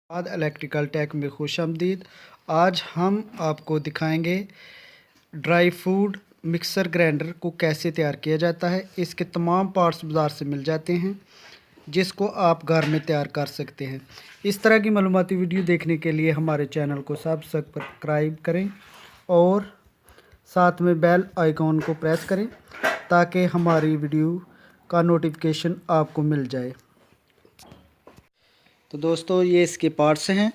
बाद electrical take में खुशामदीद। आज हम आपको दिखाएंगे ड्राई फ्रूट मिक्सर ग्राइंडर को कैसे तैयार किया जाता है। इसके तमाम पार्ट्स बाज़ार से मिल जाते हैं जिसको आप घर में तैयार कर सकते हैं। इस तरह की मालूमाती वीडियो देखने के लिए हमारे चैनल को सब्सक्राइब करें और साथ में बेल आइकॉन को प्रेस करें ताकि हमारी वीडियो का नोटिफिकेशन आपको मिल जाए। तो दोस्तों, ये इसके पार्ट्स हैं।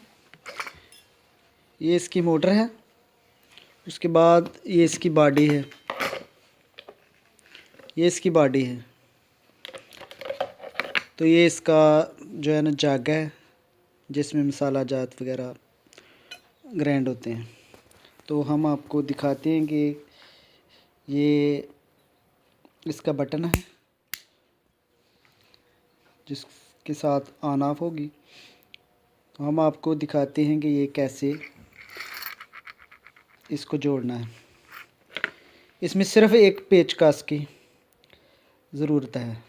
ये इसकी मोटर है, उसके बाद ये इसकी बॉडी है, ये इसकी बॉडी है। तो ये इसका जो है ना जग है जिसमें मसाला जात वगैरह ग्राइंड होते हैं। तो हम आपको दिखाते हैं कि ये इसका बटन है जिसके साथ ऑन ऑफ होगी। तो हम आपको दिखाते हैं कि ये कैसे इसको जोड़ना है। इसमें सिर्फ एक पेचकस की ज़रूरत है,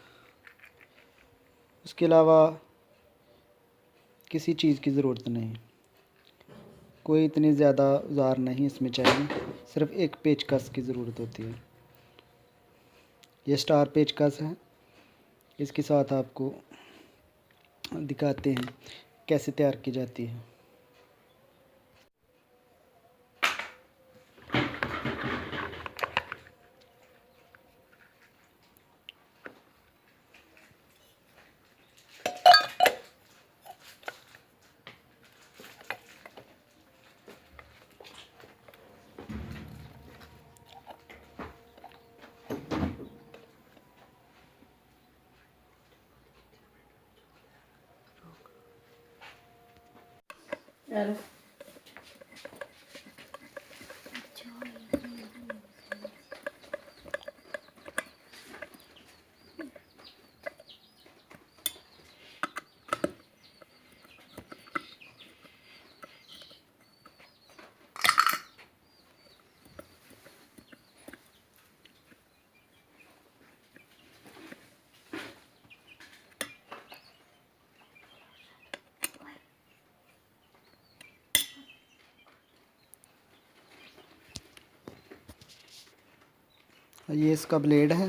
उसके अलावा किसी चीज़ की ज़रूरत नहीं। कोई इतनी ज़्यादा औजार नहीं इसमें चाहिए, सिर्फ एक पेचकस की ज़रूरत होती है। ये स्टार पेचकस है। इसके साथ आपको दिखाते हैं कैसे तैयार की जाती है। Claro. ये इसका ब्लेड है।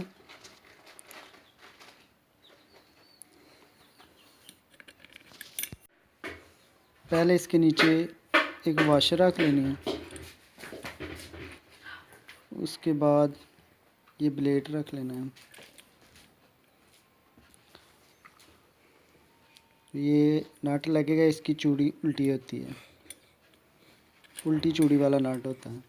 पहले इसके नीचे एक वाशर रख लेनी है, उसके बाद ये ब्लेड रख लेना है। ये नट लगेगा, इसकी चूड़ी उल्टी होती है, उल्टी चूड़ी वाला नट होता है।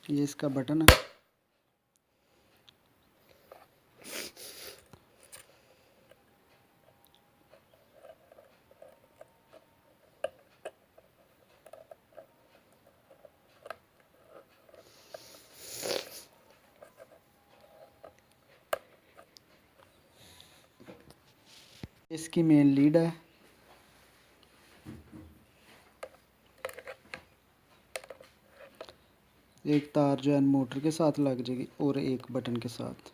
ये इसका बटन है। इसकी मेन लीड है। एक तार जो है मोटर के साथ लग जाएगी और एक बटन के साथ।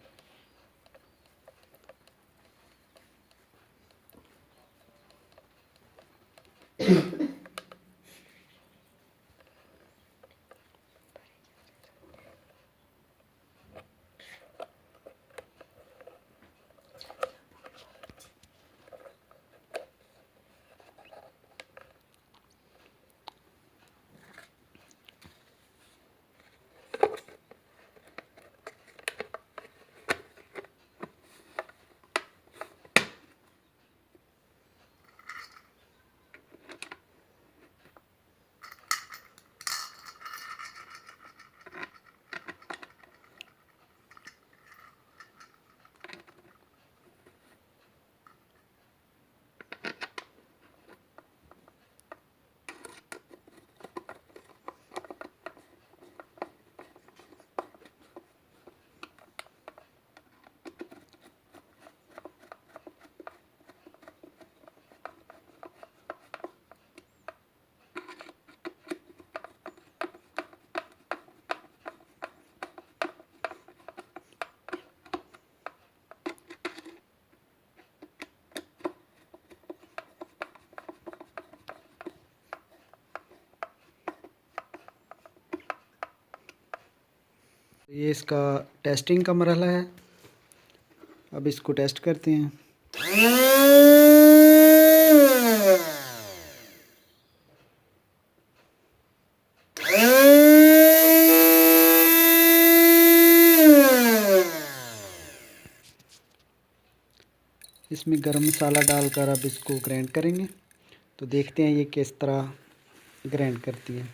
ये इसका टेस्टिंग का मरहला है। अब इसको टेस्ट करते हैं। इसमें गरम मसाला डालकर अब इसको ग्राइंड करेंगे। तो देखते हैं ये किस तरह ग्राइंड करती है।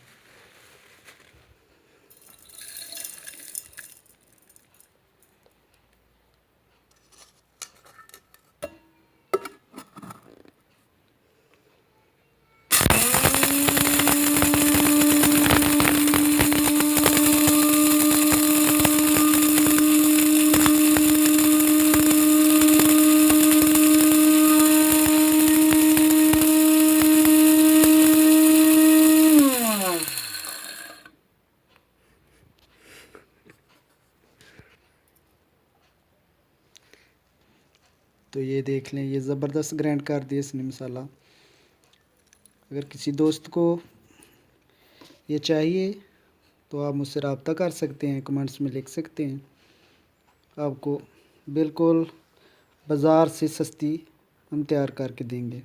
तो ये देख लें, ये ज़बरदस्त ग्राइंड कर दिया इसने मसाला। अगर किसी दोस्त को ये चाहिए तो आप मुझसे रब्ता कर सकते हैं, कमेंट्स में लिख सकते हैं। आपको बिल्कुल बाज़ार से सस्ती हम तैयार करके देंगे।